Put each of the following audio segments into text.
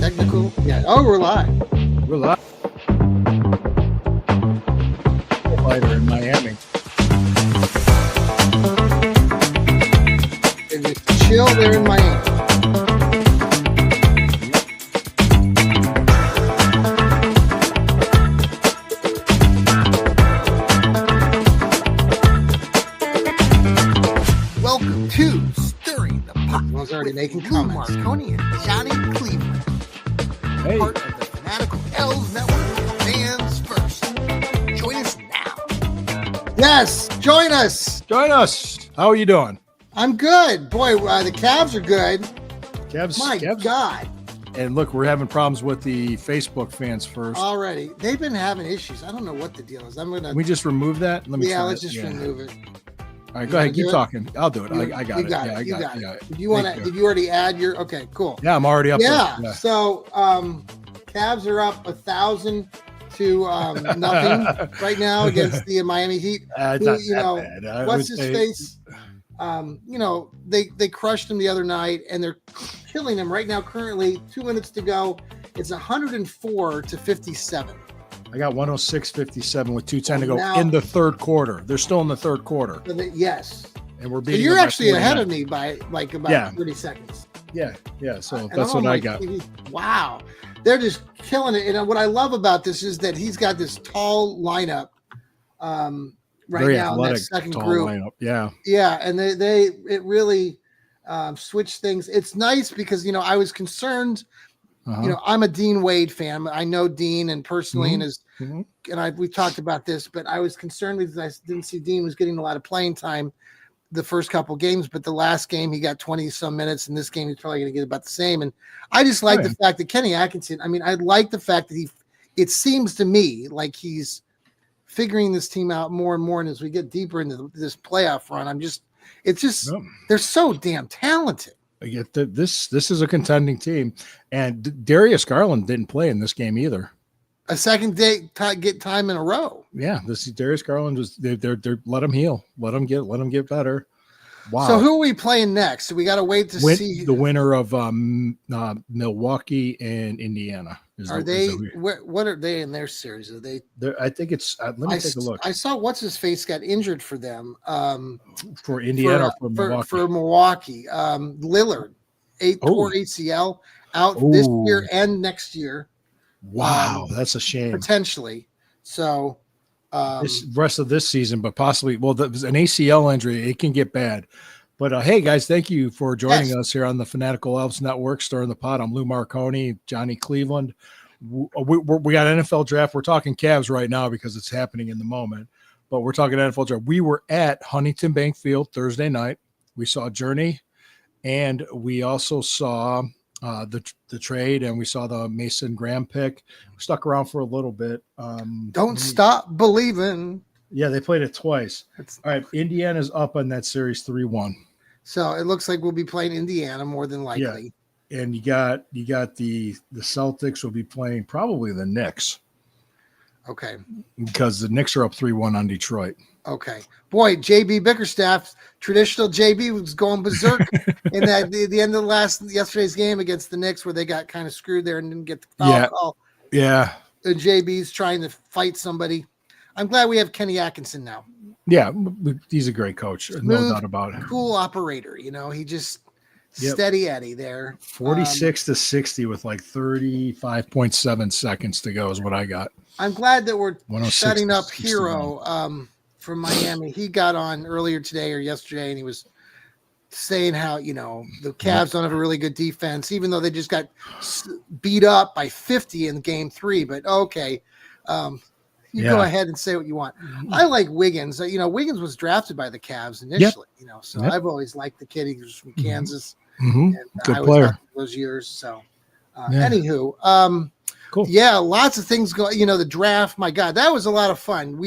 technical. Yeah. Oh, we're live. We're live. Fighter in Miami. If it's chill, they're in Miami. Welcome to Stirring the Pot. I was already making comments. Marconi and Johnny Cleveland. Hey. Part of the Fanatical L's Network. Fans first. Join us now. Yes, join us. Join us. How are you doing? I'm good. Boy, the Cavs are good. Cavs. My God. And look, we're having problems with the Facebook fans first. Already. They've been having issues. I don't know what the deal is. Can we just remove that? Let me let's just remove it. All right, go ahead. Keep talking. I'll do it. I got it. Yeah, I got it. Yeah. Did you want to? Did you already add your? Okay, cool. Yeah, I'm already up. Yeah. There. So, Cavs are up 1,000 to nothing right now against the Miami Heat. It's Who, not that bad. What's his face? They crushed him the other night, and they're killing him right now. Currently, 2 minutes to go. It's 104 to 57. I got 106.57 with 2:10 to go now, in the third quarter. They're still in the third quarter. Yes. And we're So beating. you're actually ahead of me by like about Yeah. 30 seconds. Yeah. So And that's I'm what on I got. TV. Wow. They're just killing it. And what I love about this is that he's got this tall lineup right Very now in that athletic, second tall group. lineup. Yeah. Yeah. And it really switched things. It's nice because, I was concerned. I'm a Dean Wade fan. I know Dean and personally we talked about this, but I was concerned because I didn't see Dean was getting a lot of playing time the first couple games, but the last game he got 20 some minutes, and this game he's probably going to get about the same. And I just like the fact that Kenny Atkinson, I like the fact that it seems to me like he's figuring this team out more and more. And as we get deeper into this playoff run, they're so damn talented. I get that this is a contending team, and Darius Garland didn't play in this game either. A second day get time in a row. Yeah, this is Darius Garland was they're let him heal, let him get better. Wow. So who are we playing next? So we got to wait to see the winner of Milwaukee and Indiana. What are they in their series? Are they? I think it's. Let me take a look. I saw what's his face got injured for them. For Indiana or for Milwaukee? For Milwaukee, Lillard, tore ACL out this year and next year. Wow, that's a shame. Potentially. So this rest of this season, but possibly. Well, there's an ACL injury. It can get bad. But hey, guys, thank you for joining us here on the Fanatical Elves Network, Stirring the Pot. I'm Lou Marconi, Johnny Cleveland. We got NFL draft. We're talking Cavs right now because it's happening in the moment, but we're talking NFL draft. We were at Huntington Bank Field Thursday night. We saw Journey, and we also saw the trade, and we saw the Mason Graham pick. We stuck around for a little bit. Don't stop believing. Yeah, they played it twice. All right, Indiana's up on that series 3-1. So it looks like we'll be playing Indiana more than likely. Yeah. And you got the Celtics will be playing probably the Knicks. Okay. Because the Knicks are up 3-1 on Detroit. Okay. Boy, JB Bickerstaff, traditional JB was going berserk in the end of yesterday's game against the Knicks where they got kind of screwed there and didn't get the foul call. Yeah. And JB's trying to fight somebody. I'm glad we have Kenny Atkinson now. Yeah, he's a great coach. No doubt about it. Cool operator. He just steady Eddie there. 46 to 60 with like 35.7 seconds to go is what I got. I'm glad that we're setting up Hero from Miami. He got on earlier today or yesterday, and he was saying how, the Cavs don't have a really good defense, even though they just got beat up by 50 in game 3. But okay. Go ahead and say what you want. I like Wiggins. Wiggins was drafted by the Cavs initially, so I've always liked the kid. He was from Kansas. And good I player. Those years. So, anywho, cool. Yeah, lots of things go. The draft. My God, that was a lot of fun.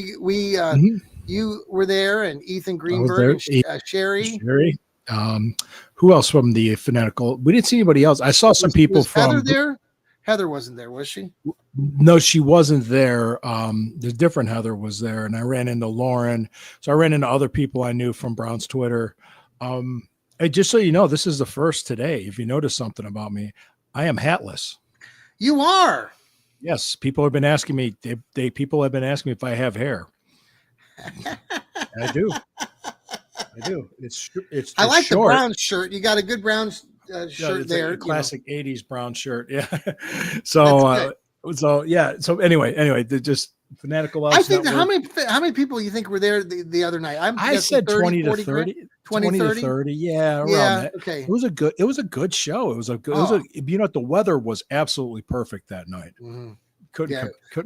You were there, and Ethan Greenberg, and Sherry. Who else from the Fanatical? We didn't see anybody else. I saw some people from Heather there. Heather wasn't there, was she? No, she wasn't there. The different Heather was there, and I ran into Lauren. So I ran into other people I knew from Brown's Twitter. Hey, just so you know, this is the first today. If you notice something about me, I am hatless. You are. Yes, people have been asking me. People have been asking me if I have hair. I do. It's I like the short. brown shirt. You got a good brown shirt It's there. a classic '80s brown shirt. Yeah. That's So yeah. So anyway, just Fanatical I Elves think Network. how many people you think were there the other night? I said 30, 20 to 40 grand? 30. 20 to 30. Yeah, around that. Okay. It was a good show. It was the weather was absolutely perfect that night. Mm-hmm. Couldn't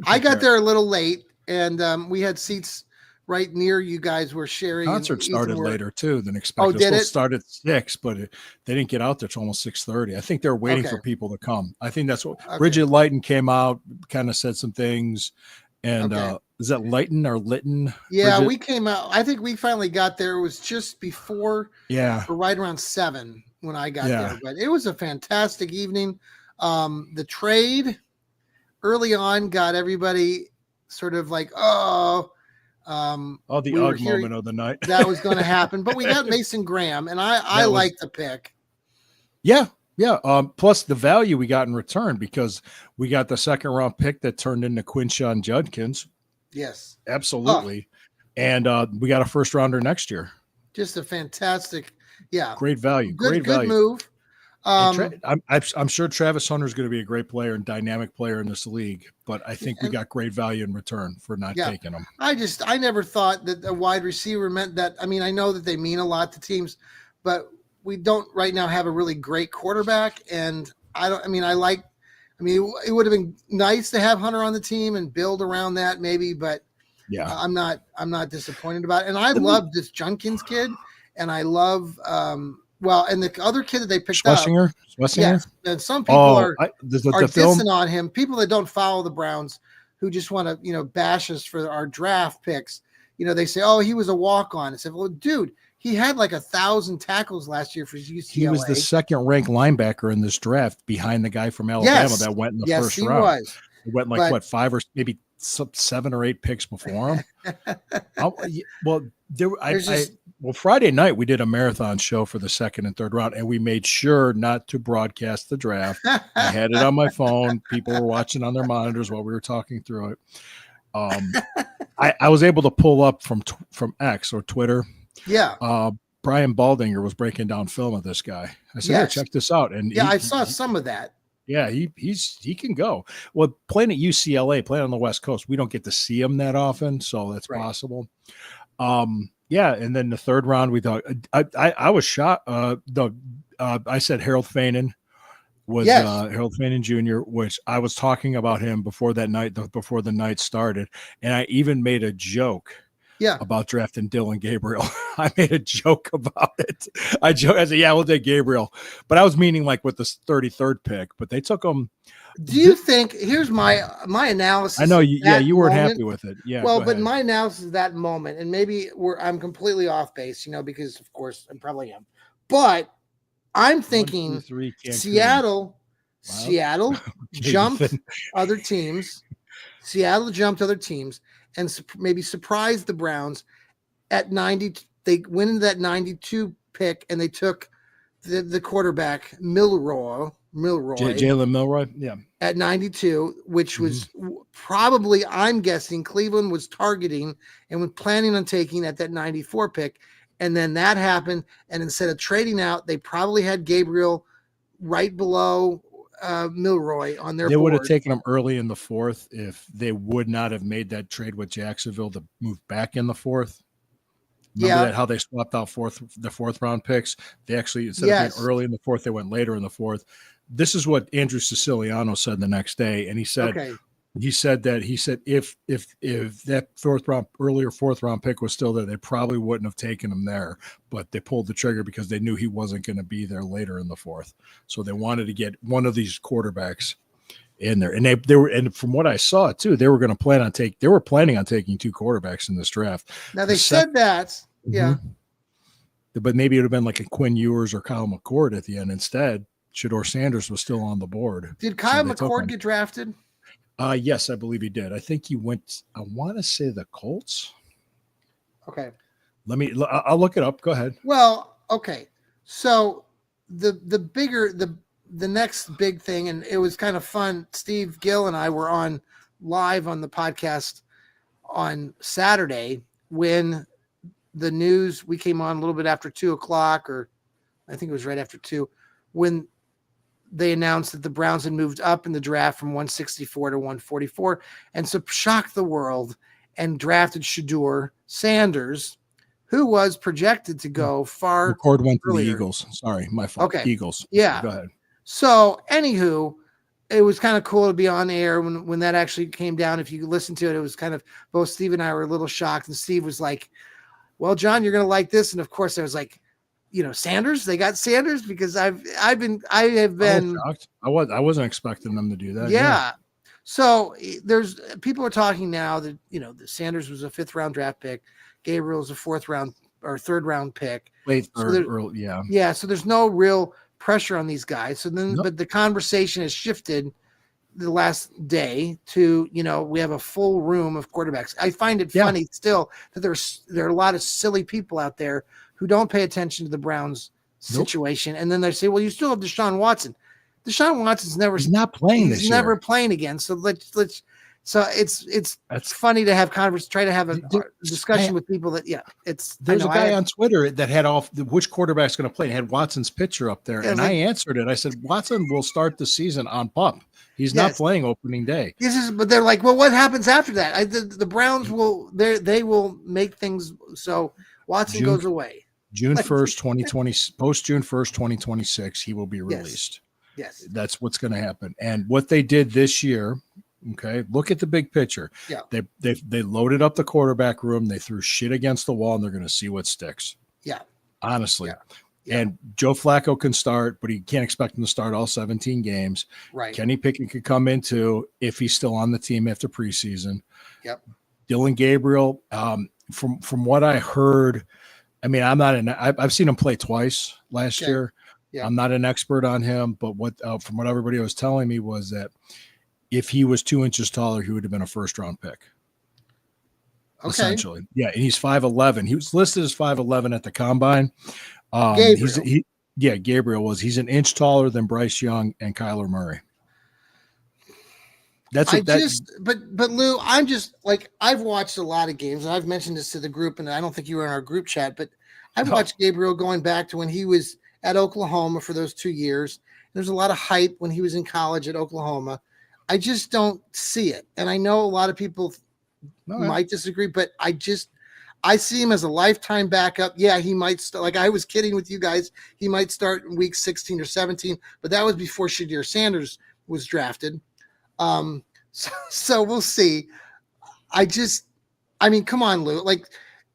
I got compare. there a little late, and we had seats right near you guys were sharing. Concert started later too than expected. Oh, did it? Started at 6, but they didn't get out there till almost 6:30. I think they're waiting for people to come. I think that's what Bridget Lighton came out, kind of said some things. And is that Lighton or Litton? Yeah, Bridget? we came out. I think we finally got there. It was just before, or right around 7 when I got there. But it was a fantastic evening. The trade early on got everybody sort of like, the UGG moment of the night. That was going to happen. But we got Mason Graham, and I like the pick. Yeah. Yeah. Plus the value we got in return, because we got the 2nd round pick that turned into Quinshawn Judkins. Yes, absolutely. And we got a 1st rounder next year. Just a fantastic, great value. Good move. I'm sure Travis Hunter is going to be a great player and dynamic player in this league, but I think we got great value in return for not taking him. I never thought that a wide receiver meant that. I mean, I know that they mean a lot to teams, but we don't right now have a really great quarterback. And it would have been nice to have Hunter on the team and build around that maybe, but I'm not disappointed about it. And I love this Judkins kid, and I love, and the other kid that they picked up. Schlesinger? Yes. And some people are dissing on him. People that don't follow the Browns who just want to, bash us for our draft picks. They say, oh, he was a walk-on. I said, well, dude, he had like 1,000 tackles last year for UCLA. He was the 2nd-ranked linebacker in this draft behind the guy from Alabama that went in the 1st round. Was. He went like 5 or maybe 7 or 8 picks before him. Friday night we did a marathon show for the 2nd and 3rd round, and we made sure not to broadcast the draft. I had it on my phone. People were watching on their monitors while we were talking through it. I was able to pull up from X or Twitter. Yeah. Brian Baldinger was breaking down film of this guy. I said, "Yeah, check this out." And I saw some of that. Yeah, he can go. Well, playing at UCLA, playing on the West Coast, we don't get to see him that often, so that's possible. And then the 3rd round, we thought I was shocked. I said Harold Fainin was Harold Fainin Jr., which I was talking about him before the night started, and I even made a joke. About drafting Dylan Gabriel. I made a joke about it. I said, we'll take Gabriel. But I was meaning like with the 33rd pick, but they took him. Do you think, here's my analysis. I know you weren't happy with it. Yeah. Well, but my analysis of that moment, and maybe I'm completely off base, because of course I probably am. But I'm thinking 1, 2, 3, Seattle jumped other teams. Seattle jumped other teams and maybe surprised the Browns at 90. They went into that 92 pick and they took the quarterback Milroy. Jalen Milroy. Yeah. At 92, which was probably, I'm guessing, Cleveland was targeting and was planning on taking at that 94 pick. And then that happened. And instead of trading out, they probably had Gabriel right below Milroy on their board. They would have taken him early in the 4th if they would not have made that trade with Jacksonville to move back in the 4th. Remember that, how they swapped out the 4th round picks? They actually, instead of being early in the 4th, they went later in the 4th. This is what Andrew Siciliano said the next day, and he said if that earlier 4th round pick was still there, they probably wouldn't have taken him there, but they pulled the trigger because they knew he wasn't going to be there later in the 4th. So they wanted to get one of these quarterbacks in there, and they were, and from what I saw too, they were planning on taking 2 quarterbacks in this draft. Now they said that, but maybe it would have been like a Quinn Ewers or Kyle McCord at the end instead. Shedeur Sanders was still on the board. Did Kyle McCord get drafted? Yes, I believe he did. I think he went, I want to say the Colts. Okay. I'll look it up. Go ahead. Well, okay. So the the next big thing, and it was kind of fun. Steve Gill and I were on live on the podcast on Saturday when the news, we came on a little bit after 2:00, or I think it was right after 2, when they announced that the Browns had moved up in the draft from 164 to 144, and so shocked the world and drafted Shedeur Sanders, who was projected to go far. Record went to the earlier. Eagles. Sorry, my fault. Okay. Eagles. Yeah. Go ahead. So, anywho, it was kind of cool to be on air when that actually came down. If you listen to it, it was kind of, both Steve and I were a little shocked, and Steve was like, well, John, you're going to like this. And of course I was like, Sanders, they got Sanders, because I have been shocked. I wasn't expecting them to do that. Yeah. So there's people are talking now that, the Sanders was a 5th round draft pick. Gabriel is a 4th round or 3rd round pick. Late So or early, yeah. Yeah. So there's no real pressure on these guys. So then, Nope. but the conversation has shifted the last day to, we have a full room of quarterbacks. I find it funny still that there are a lot of silly people out there who don't pay attention to the Browns situation. And then they say, well, you still have Deshaun Watson. Deshaun Watson's never, He's not playing this he's year. never playing again. So so it's funny to have try to have a discussion with people that, there's a guy on Twitter that had which quarterback's going to play, and had Watson's picture up there. And I answered it. I said, Watson will start the season on PUP. He's not playing opening day. But they're like, well, what happens after that? The Browns they will make things so Watson goes away. June 1st, 2020, post June 1st, 2026, he will be released. Yes. That's what's going to happen. And what they did this year, okay, look at the big picture. Yeah. They loaded up the quarterback room. They threw shit against the wall, and they're going to see what sticks. Yeah. Honestly. Yeah. And Joe Flacco can start, but he can't expect him to start all 17 games. Right. Kenny Pickett could come in too if he's still on the team after preseason. Yep. Dylan Gabriel, from what I heard, I mean, I've seen him play twice last year. Yeah. I'm not an expert on him, but from what everybody was telling me was that if he was 2 inches taller, he would have been a 1st round pick. Okay. Essentially. Yeah. And he's 5'11". He was listed as 5'11" at the combine. Gabriel. Gabriel was. He's an inch taller than Bryce Young and Kyler Murray. But Lou, I'm just like, I've watched a lot of games, and I've mentioned this to the group, and I don't think you were in our group chat, but I've watched Gabriel going back to when he was at Oklahoma for those 2 years. There's a lot of hype when he was in college at Oklahoma. I just don't see it. And I know a lot of people might disagree, but I see him as a lifetime backup. Yeah, he might start. Like I was kidding with you guys, he might start in week 16 or 17, but that was before Shedeur Sanders was drafted. So we'll see. I mean, come on, Lou. Like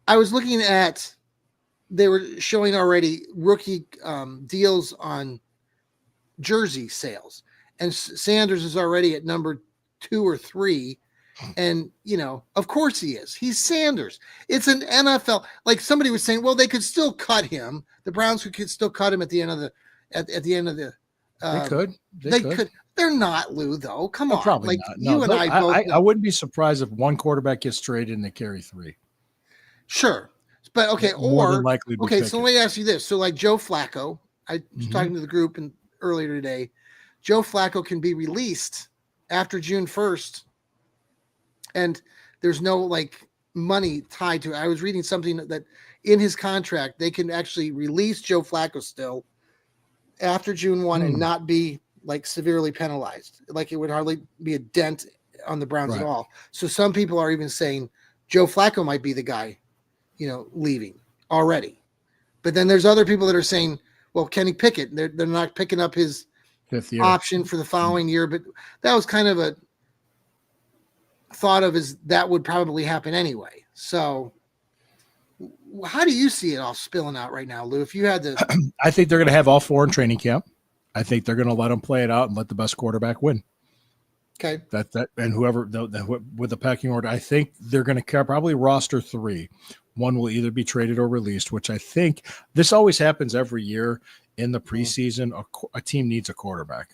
I was looking at, they were showing already rookie deals on jersey sales, and Sanders is already at number 2 or 3. And, of course he is. He's Sanders. It's an NFL. Like somebody was saying, well, they could still cut him. The Browns could still cut him at the end of the, at the end of the. They could. They could. They're not, Lou, though. Come on. Probably like not. No, you and I both. I wouldn't be surprised if one quarterback gets traded and they carry 3. Sure. But okay. More than likely. Okay. So let me ask you this. So like Joe Flacco, I was talking to the group earlier today. Joe Flacco can be released after June 1st. And there's no like money tied to it. I was reading something that in his contract, they can actually release Joe Flacco still after June 1 and not be like severely penalized. Like it would hardly be a dent on the Browns at all. So some people are even saying Joe Flacco might be the guy, leaving already. But then there's other people that are saying, well, Kenny Pickett, they're not picking up his 5th year option for the following year. But that was kind of a thought of as that would probably happen anyway. So how do you see it all spilling out right now, Lou? If you had to, I think they're going to have all 4 in training camp. I think they're going to let them play it out and let the best quarterback win. Okay. That and whoever with the pecking order, I think they're going to probably roster 3. One will either be traded or released, which I think this always happens every year in the preseason. A team needs a quarterback.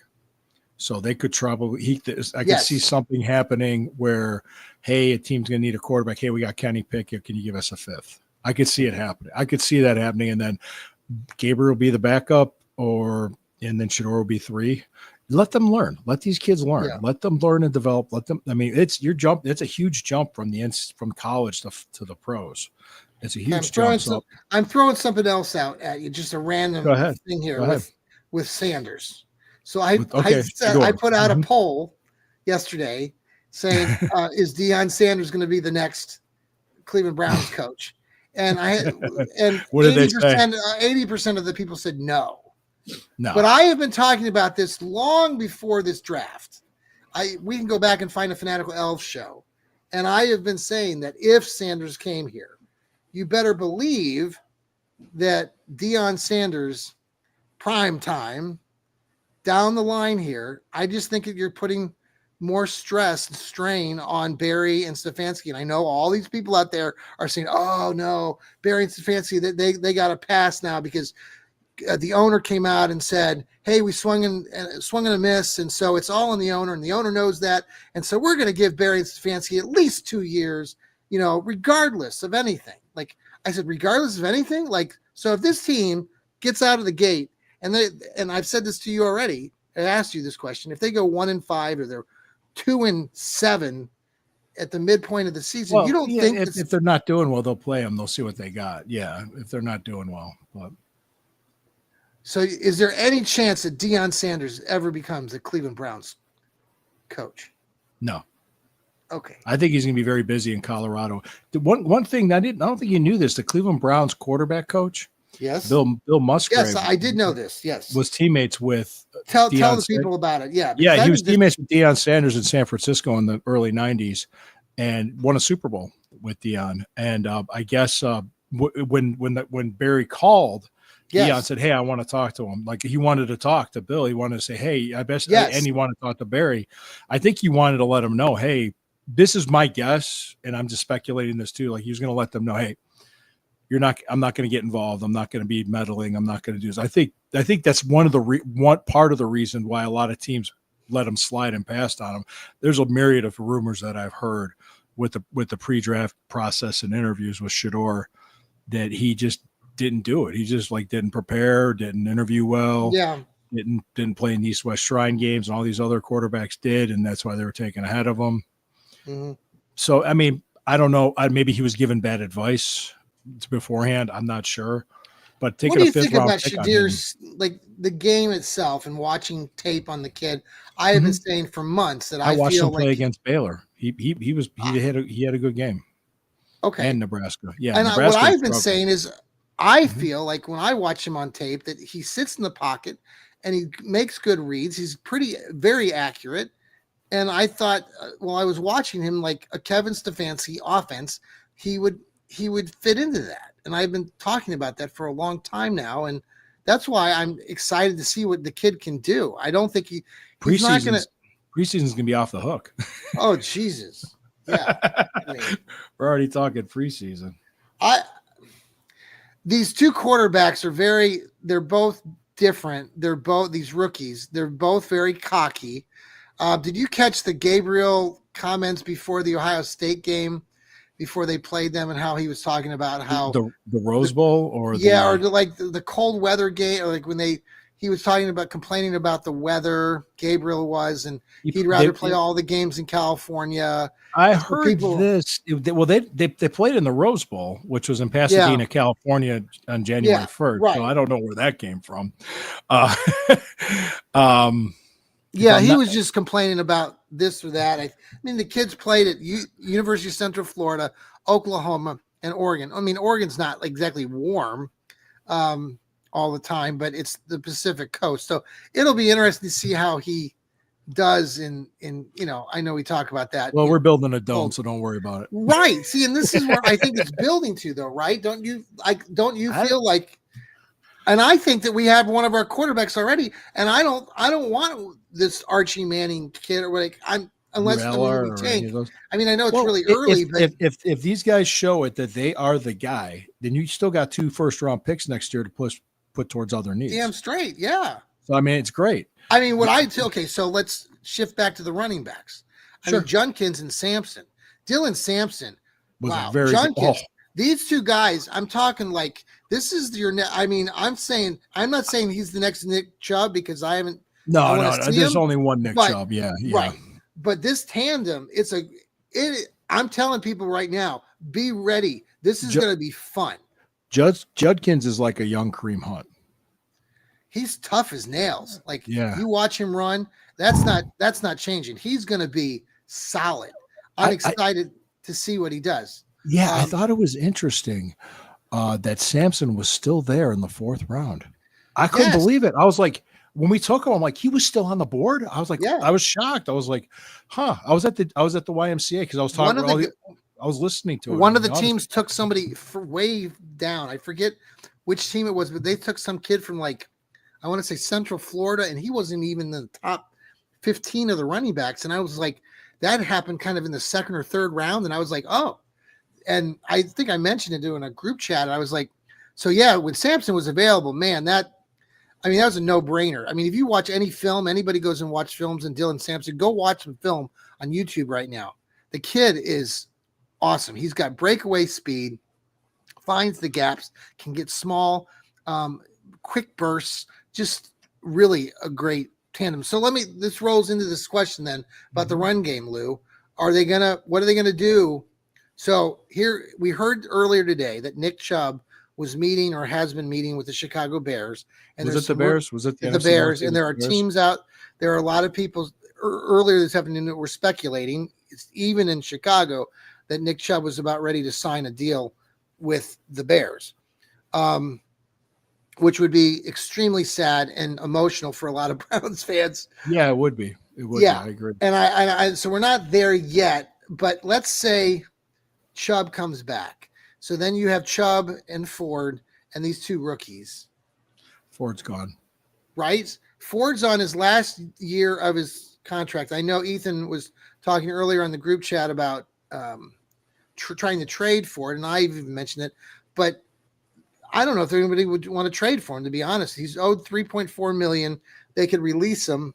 So they could probably I could see something happening where, hey, a team's going to need a quarterback. Hey, we got Kenny Pickett. Can you give us a 5th? I could see it happening. I could see that happening. And then Gabriel will be the backup, or and then Shador will be 3. Let them learn. Let these kids learn. Yeah. Let them learn and develop. Let them. I mean, it's your jump. It's a huge jump from from college to the pros. It's a huge jump. So I'm throwing something else out at you, just a random go ahead. thing here Go ahead. with Sanders. So I Shador. put out a poll yesterday saying, is Deion Sanders going to be the next Cleveland Browns coach? And what did they say? 80% of the people said no. No. But I have been talking about this long before this draft. We can go back and find a Fanatical Elves show. And I have been saying that if Sanders came here, you better believe that Deion Sanders prime time down the line here. I just think that you're putting more stress and strain on Barry and Stefanski. And I know all these people out there are saying, oh no, Barry and Stefanski, they got a pass now because the owner came out and said, hey, we swung and a miss. And so it's all on the owner, and the owner knows that. And so we're going to give Barry and Stefanski at least 2 years, regardless of anything. Like I said, regardless of anything, so if this team gets out of the gate, and I've said this to you already, I asked you this question, if they go 1-5 or they're 2-7 at the midpoint of the season, you don't think if they're not doing well, they'll play them. They'll see what they got. Yeah, if they're not doing well. But. So is there any chance that Deion Sanders ever becomes a Cleveland Browns coach? No. Okay. I think he's going to be very busy in Colorado. One thing I don't think you knew this, the Cleveland Browns quarterback coach, yes, Bill Musgrave. Yes, I did know this. Yes, was teammates with tell the people about it. Yeah, yeah, he was teammates with Deion Sanders in San Francisco in the early '90s, and won a Super Bowl with Deion. And I guess when Barry called, yes, Deion said, "Hey, I want to talk to him." Like he wanted to talk to Bill. He wanted to say, "Hey, I bet," yes, and he wanted to talk to Barry. I think he wanted to let him know, "Hey, this is my guess, and I'm just speculating this too." Like he was going to let them know, "Hey, I'm not going to get involved. I'm not going to be meddling. I'm not going to do this." I think that's one part of the reason why a lot of teams let him slide and passed on him. There's a myriad of rumors that I've heard with the pre-draft process and interviews with Shador that he just didn't do it. He just didn't prepare, didn't interview well. Yeah. Didn't play in the East West Shrine games, and all these other quarterbacks did, and that's why they were taken ahead of him. Mm-hmm. So, I mean, I don't know. Maybe he was given bad advice beforehand. I'm not sure. But taking a fifth round pick on him. What do you think about Shadir's, the game itself and watching tape on the kid? I have been saying for months that I watched feel him play against Baylor. He had a good game. Okay. And Nebraska. Yeah. And Nebraska what I've been saying is I feel like when I watch him on tape that he sits in the pocket and he makes good reads. He's very accurate. And I thought while I was watching him, like a Kevin Stefanski offense, he would fit into that. And I've been talking about that for a long time now. And that's why I'm excited to see what the kid can do. I don't think he's not going to. Preseason's going to be off the hook. Oh, Jesus. Yeah. I mean, we're already talking preseason. These two quarterbacks they're both different. These rookies. They're both very cocky. Did you catch the Gabriel comments before the Ohio State game, before they played them, and how he was talking about how the Rose Bowl or the cold weather game, or like when he was complaining about the weather, Gabriel was, and he'd rather play all the games in California. I heard this. Well, they played in the Rose Bowl, which was in Pasadena, California on January 1st. Right. So I don't know where that came from. He was just complaining about this or that. I mean, the kids played at University of Central Florida, Oklahoma, and Oregon. I mean, Oregon's not exactly warm all the time, but it's the Pacific Coast. So it'll be interesting to see how he does in I know we talk about that. Well, we're building a dome, so don't worry about it. Right. See, and this is where I think it's building to, though, right? Don't you feel like? And I think that we have one of our quarterbacks already, and I don't want this Archie Manning kid or like unless we tank. I mean, I know it's really early, but if these guys show it that they are the guy, then you still got 2 first-round picks next year to put towards other needs. Damn straight, yeah. So I mean, it's great. I mean, so let's shift back to the running backs. Sure. I mean, Junkins and Sampson, Dylan Sampson. Was wow, very Junkins. These two guys, I'm talking like This is your I mean, I'm not saying he's the next Nick Chubb because I haven't. No. There's only one Nick Chubb. Yeah. Right. But this tandem, I'm telling people right now, be ready. This is going to be fun. Judkins is like a young Kareem Hunt. He's tough as nails. Like you watch him run. That's not changing. He's going to be solid. I'm excited to see what he does. Yeah, I thought it was interesting that Sampson was still there in the 4th round. I couldn't believe it. I was like, when we took him, I'm like, he was still on the board. I was like, I was shocked. I was like, huh. I was at the YMCA because I was talking. I was listening to it. One of the teams took somebody way down. I forget which team it was, but they took some kid from I want to say Central Florida, and he wasn't even in the top 15 of the running backs. And I was like, that happened kind of in the 2nd or 3rd round. And I was like, oh, and I think I mentioned it in a group chat. I was like, so yeah, when Sampson was available, man, that was a no-brainer. I mean, if you watch any film, anybody goes and watch films and Dylan Sampson, go watch some film on YouTube right now. The kid is awesome. He's got breakaway speed, finds the gaps, can get small, quick bursts, just really a great tandem. So this rolls into this question then about the run game, Lou. What are they going to do? So here we heard earlier today that Nick Chubb was meeting or has been meeting with the Chicago Bears. And was it the Bears? Was it the Bears? And there are teams out. There are a lot of people earlier this afternoon that were speculating, even in Chicago, that Nick Chubb was about ready to sign a deal with the Bears, which would be extremely sad and emotional for a lot of Browns fans. Yeah, it would be. It would. Yeah, I agree. And so we're not there yet, but let's say Chubb comes back. So then you have Chubb and Ford and these 2 rookies. Ford's gone. Right? Ford's on his last year of his contract. I know Ethan was talking earlier on the group chat about trying to trade Ford, and I even mentioned it. But I don't know if anybody would want to trade for him, to be honest. He's owed $3.4 million. They could release him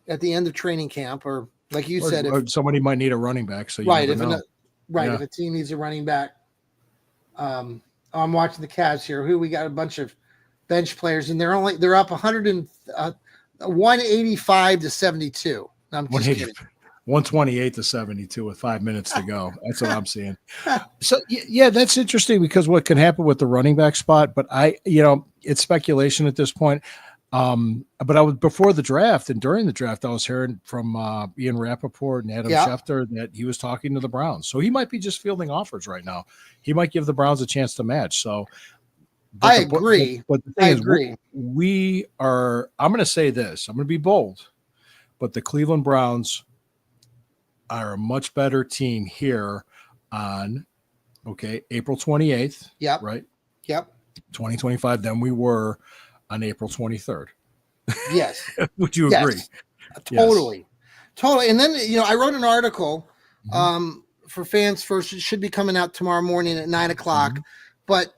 at the end of training camp, or like you said, if somebody might need a running back. So if a team needs a running back. I'm watching the Cavs here. We got a bunch of bench players, and they're up 185 to 72. I'm just kidding. 128 to 72 with 5 minutes to go. That's what I'm seeing. So yeah, that's interesting because what can happen with the running back spot, but it's speculation at this point. But I was before the draft and during the draft, I was hearing from Ian Rappaport and Adam Schefter that he was talking to the Browns. So he might be just fielding offers right now. He might give the Browns a chance to match. So I agree. But the thing is, we are, I'm going to say this, I'm going to be bold, but the Cleveland Browns are a much better team here on, April 28th. Yep. Right. Yep. 2025 than we were on April 23rd. Yes. Would you agree? Totally. Yes. Totally. And then, I wrote an article for Fans First. It should be coming out tomorrow morning at 9:00. Mm-hmm. But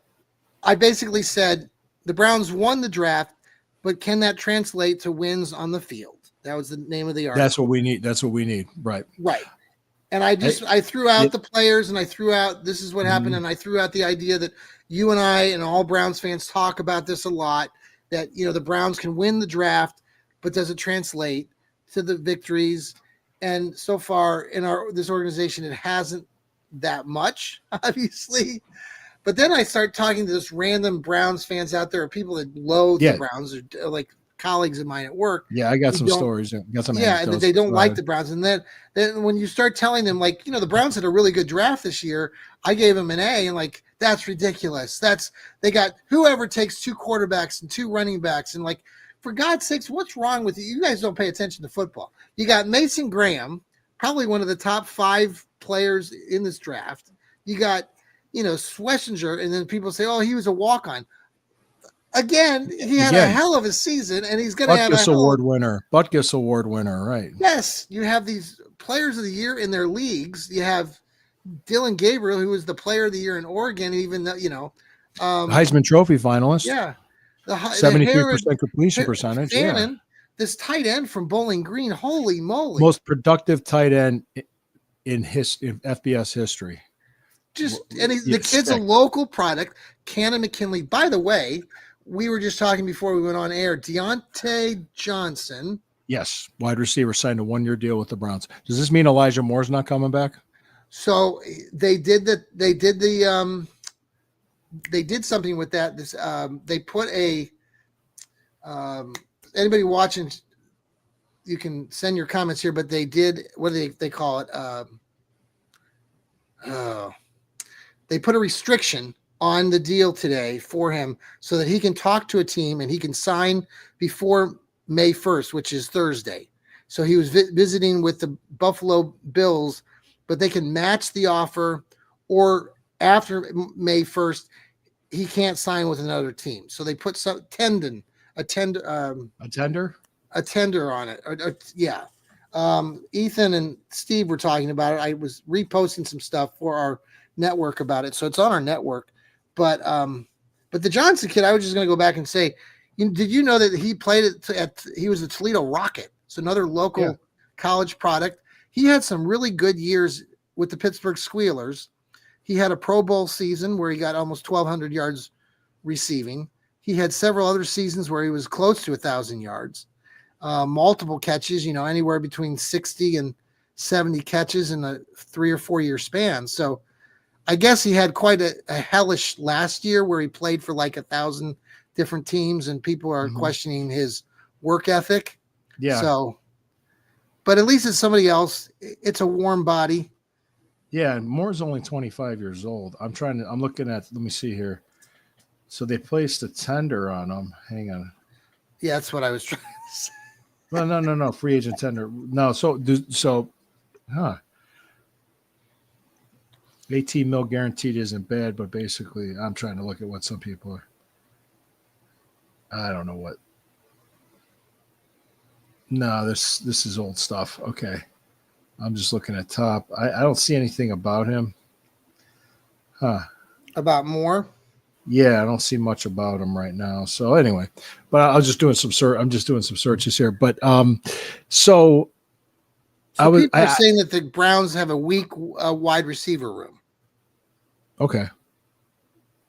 I basically said the Browns won the draft, but can that translate to wins on the field? That was the name of the article. That's what we need. Right. Right. And I threw out the players, and I threw out, this is what happened. And I threw out the idea that you and I and all Browns fans talk about this a lot, that, the Browns can win the draft, but does it translate to the victories? And so far in this organization, it hasn't that much, obviously. But then I start talking to this random Browns fans out there, people that loathe the Browns, or like colleagues of mine at work. Yeah, I got some stories. Got some and they don't like the Browns. And then when you start telling them, the Browns had a really good draft this year, I gave them an A, and that's ridiculous. They got whoever takes 2 quarterbacks and 2 running backs, and for God's sakes, what's wrong with you? You guys don't pay attention to football. You got Mason Graham, probably one of the top 5 players in this draft. You got, Schlesinger, and then people say, oh, he was a walk-on. Again, he had a hell of a season, and he's going to have a Butkus Award winner, right? Yes, you have these players of the year in their leagues. You have Dylan Gabriel, who was the player of the year in Oregon, even though, Heisman Trophy finalist. Yeah. 73% completion percentage. Fannin, this tight end from Bowling Green, holy moly. Most productive tight end in FBS history. The kid's a local product. Cannon McKinley. By the way, we were just talking before we went on air. Deontay Johnson. Yes, wide receiver signed a 1-year deal with the Browns. Does this mean Elijah Moore's not coming back? So they did something with that. They put a anybody watching, you can send your comments here, but they did, what do they call it? They put a restriction on the deal today for him so that he can talk to a team and he can sign before May 1st, which is Thursday. So he was visiting with the Buffalo Bills, but they can match the offer, or after May 1st, he can't sign with another team. So they put a tender on it. Yeah. Ethan and Steve were talking about it. I was reposting some stuff for our network about it, so it's on our network. But the Johnson kid, I was just going to go back and say, did you know that he played he was a Toledo Rocket, so another local college product. He had some really good years with the Pittsburgh Squealers. He had a Pro Bowl season where he got almost 1,200 yards receiving. He had several other seasons where he was close to 1,000 yards. Multiple catches, anywhere between 60 and 70 catches in a 3 or 4 year span. So I guess he had quite a hellish last year where he played for like 1,000 different teams and people are questioning his work ethic. Yeah. So, but at least it's somebody else. It's a warm body. Yeah. Moore's only 25 years old. I'm looking at, let me see here. So they placed a tender on him. Hang on. Yeah, that's what I was trying to say. No. Free agent tender. No. So 18 mil guaranteed isn't bad, but basically I'm trying to look at what some people are. I don't know what. No, this is old stuff. Okay. I'm just looking at top. I don't see anything about him. About Moore? Yeah, I don't see much about him right now. So anyway, but I was just doing some I'm just doing some searches here. But so people are saying that the Browns have a weak wide receiver room. Okay.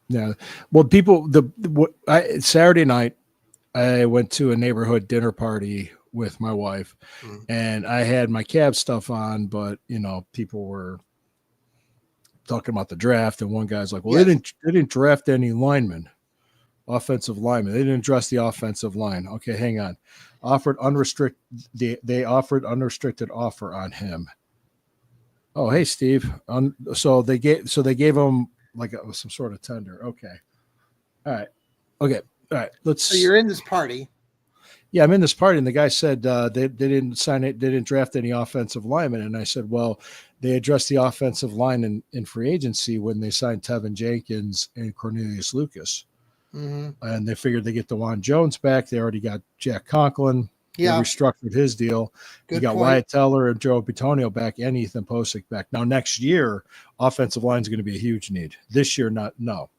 Yeah. Well, Saturday night, I went to a neighborhood dinner party with my wife, and I had my Cavs stuff on, but people were talking about the draft, and one guy's like, "Well, they didn't draft any offensive linemen. They didn't address the offensive line." Okay, hang on. They offered unrestricted offer on him. Oh, hey, Steve. So they gave him like some sort of tender. Okay. All right. Okay. All right. So you're in this party. Yeah, I'm in this party, and the guy said they didn't sign it. They didn't draft any offensive linemen, and I said, well, they addressed the offensive line in free agency when they signed Tevin Jenkins and Cornelius Lucas, and they figured they get DeJuan Jones back. They already got Jack Conklin. Yeah, restructured his deal. You got Wyatt Teller and Joe Bitonio back, and Ethan Posick back. Now next year, offensive line is going to be a huge need. This year, no.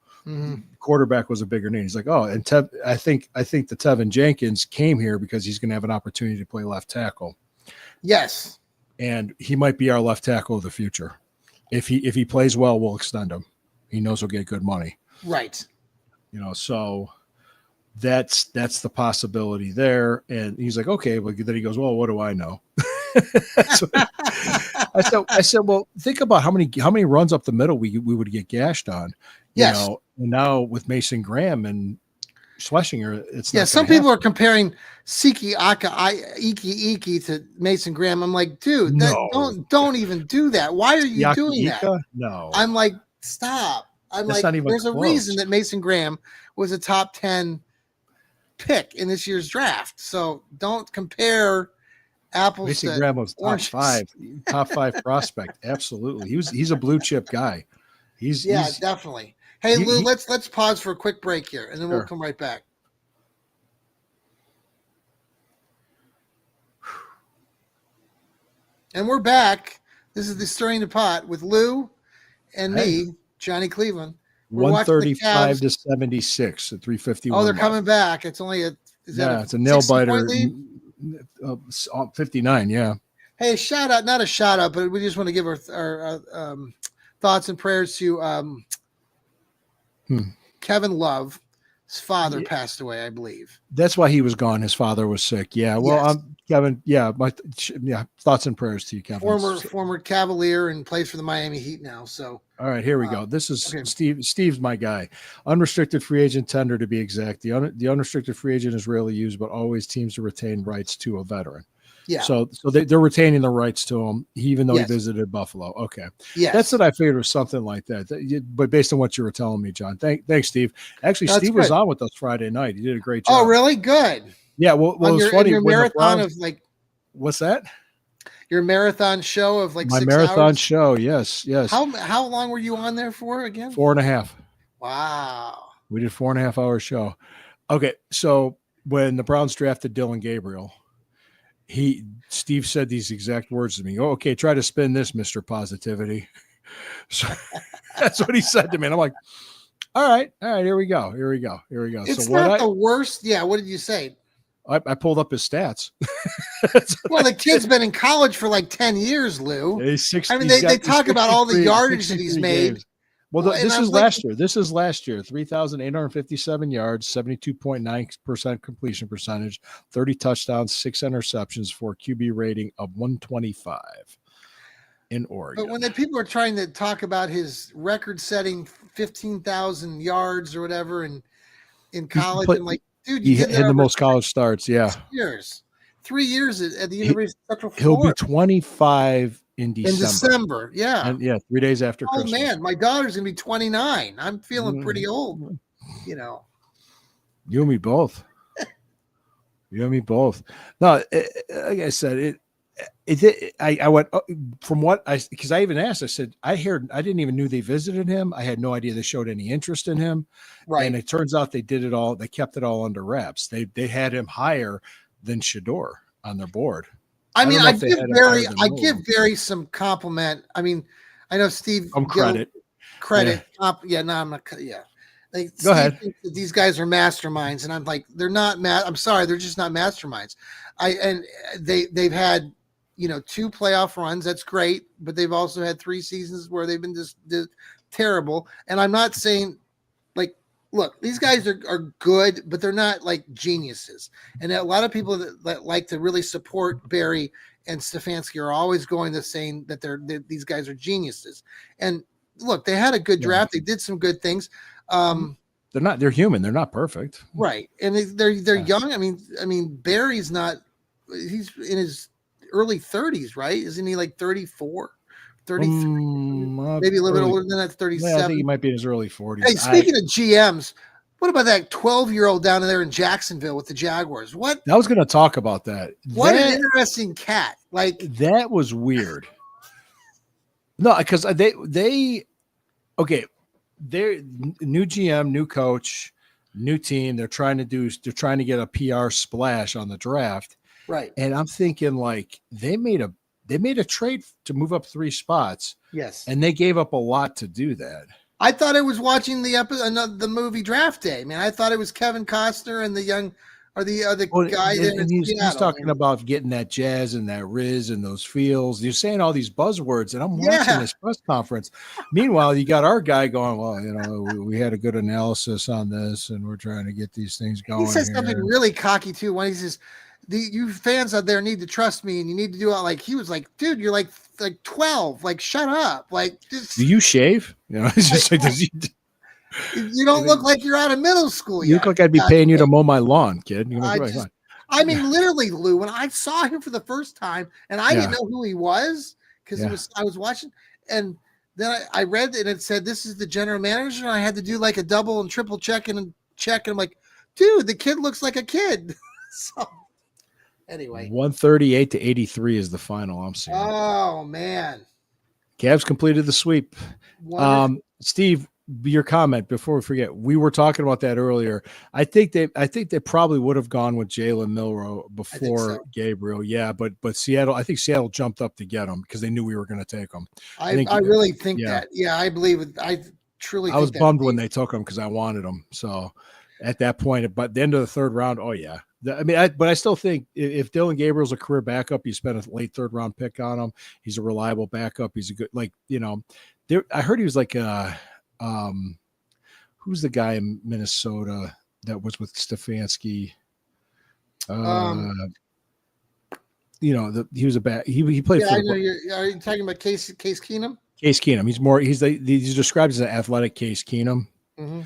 Quarterback was a bigger need. He's like, oh, and I think the Tevin Jenkins came here because he's going to have an opportunity to play left tackle. Yes, and he might be our left tackle of the future. If he plays well, we'll extend him. He knows he'll get good money. Right. So that's the possibility there. And he's like, okay, but then he goes, well, what do I know? So I said, well, think about how many runs up the middle we would get gashed on. Yes. And now with Mason Graham and Schlesinger, it's not. Yeah, some people are comparing Siki Iki to Mason Graham. I'm like, dude, don't even do that. Why are you doing that? No. I'm like, stop. There's close. A reason that Mason Graham was a top 10 pick in this year's draft. So don't compare apples. Mason Graham was top five prospect. Absolutely. He's a blue chip guy. He's definitely. Hey, Lou, let's pause for a quick break here, and then we'll come right back. And we're back. This is the Stirring the Pot with Lou and me, Johnny Cleveland. We're 135 to 76 at 351. Oh, they're coming back. It's only it's a nail biter. 59, yeah. Hey, not a shout out, but we just want to give our thoughts and prayers to Kevin Love. His father passed away, I believe. That's why he was gone. His father was sick. Yeah. Well, Yes. Kevin. Yeah. Thoughts and prayers to you, Kevin. Former Cavalier and plays for the Miami Heat now. So. All right, here we go. This is okay. Steve. Steve's my guy. Unrestricted free agent tender, to be exact. The unrestricted free agent is rarely used, but always teams to retain rights to a veteran. Yeah. So they're retaining the rights to him, even though Yes. he visited Buffalo. Okay. Yes. That's what I figured was something like that. But based on what you were telling me, John, thanks, Steve. Actually, That's Steve good. was on with us Friday night. He did a great job. Oh, really? Good. Yeah. Well, On it's funny. your when the marathon Browns- of like what's that? your marathon show of like My 6 marathon hours? show. Yes. How long were you on there for again? 4.5. Wow. We did 4.5 hour show. Okay. So when the Browns drafted Dylan Gabriel, Steve said these exact words to me. Oh, okay. Try to spin this, Mr. Positivity. So that's what he said to me. And I'm like, all right. Here we go. It's So not the worst. Yeah. What did you say? I pulled up his stats. Well, the kid's been in college for like 10 years, Lou. I mean, they talk about all the yardage that he's made. Games. Well, this is last year. This is last year. 3,857 yards, 72.9% completion percentage, 30 touchdowns, 6 interceptions for a QB rating of 125 in Oregon. But when the people are trying to talk about his record-setting 15,000 yards or whatever in college, I'm like, dude, he you did had that the over most college starts. Yeah. 3 years at the University of Central He'll Florida. be 25 in December. In December, yeah. And 3 days after Oh, Christmas. man, my daughter's going to be 29. I'm feeling pretty old, you know. You and me both. No, like I said, I went from what because I even asked, I said, I didn't even knew they visited him. I had no idea they showed any interest in him. Right. And it turns out they kept it all under wraps. They had him higher than Shador on their board. I mean, I give Moore. Barry some compliment. I mean, I know Steve. Some credit. Yeah, no, I'm not. Yeah. Like, Go ahead. thinks that these guys are masterminds, and I'm like, they're not. I'm sorry, they're just not masterminds. They've had, 2 playoff runs. That's great, but they've also had 3 seasons where they've been just terrible. And I'm not saying, like, look, these guys are good, but they're not like geniuses. And a lot of people that like to really support Barry and Stefanski are always going to saying that these guys are geniuses. And look, they had a good draft. They did some good things. They're human. They're not perfect. Right. And they're young. I mean, Barry's not, he's in his early 30s, right? Isn't he like 34, 33? Maybe a little bit older than that, 37. Yeah, I think he might be in his early 40s. Hey, speaking of GMs, what about that 12-year-old down there in Jacksonville with the Jaguars? What? I was going to talk about that. What an interesting cat. Like, that was weird. No, because they're new GM, new coach, new team. They're trying to get a PR splash on the draft. right. And I'm thinking, like, they made a trade to move up 3 spots, Yes. and they gave up a lot to do that. I thought I was watching the movie Draft Day. Man, I thought it was Kevin Costner and the other guy there. And he's talking about getting that jazz and that Riz and those feels. You're saying all these buzzwords, and I'm watching this press conference. Meanwhile, you got our guy going, well, we had a good analysis on this, and we're trying to get these things going. He says something really cocky too when he says, you fans out there need to trust me, and you need to do it. Like, he was like, dude, you're like 12. Like, shut up. Like, just, do you shave? It's just like, you don't look like you're out of middle school yet. You look like I'd be paying you to mow my lawn, kid. I mean, literally, Lou, when I saw him for the first time, and I didn't know who he was because I was watching, and then I read and it said this is the general manager, and I had to do like a double and triple check, and I'm like, dude, the kid looks like a kid. So anyway, 138 to 83 is the final I'm seeing. Oh man, Cavs completed the sweep. Steve, your comment before we forget, we were talking about that earlier. I think they probably would have gone with Jalen Milroe before Gabriel. Yeah, but Seattle, I think Seattle jumped up to get him because they knew we were going to take him. I really think that. Yeah, I believe it. I truly. I was bummed when they took him because I wanted him. So at that point, but the end of the 3rd round, oh yeah, But I still think if Dylan Gabriel's a career backup, you spend a late 3rd round pick on him. He's a reliable backup. He's a good, I heard he was like who's the guy in Minnesota that was with Stefanski? He was a back. He played. Yeah, I know. Are you talking about Case Keenum? Case Keenum. He's described as an athletic Case Keenum. Mm-hmm.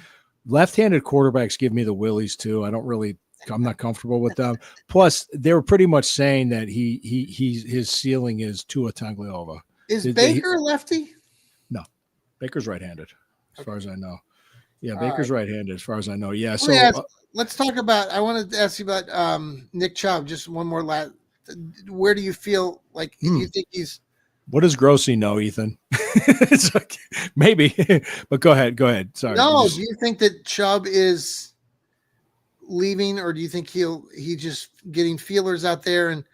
Left-handed quarterbacks give me the willies too. I'm not comfortable with them. Plus, they were pretty much saying that his ceiling is Tua Tagovailoa. Is Baker a lefty? No, Baker's right-handed, as far as I know. Yeah, All Baker's right. right-handed, as far as I know. Yeah. Let's talk about. I wanted to ask you about Nick Chubb. Just one more last. Where do you feel like you think he's? What does Grossi know, Ethan? It's like, maybe, but go ahead. Sorry. No, do you think that Chubb is leaving, or do you think he's just getting feelers out there and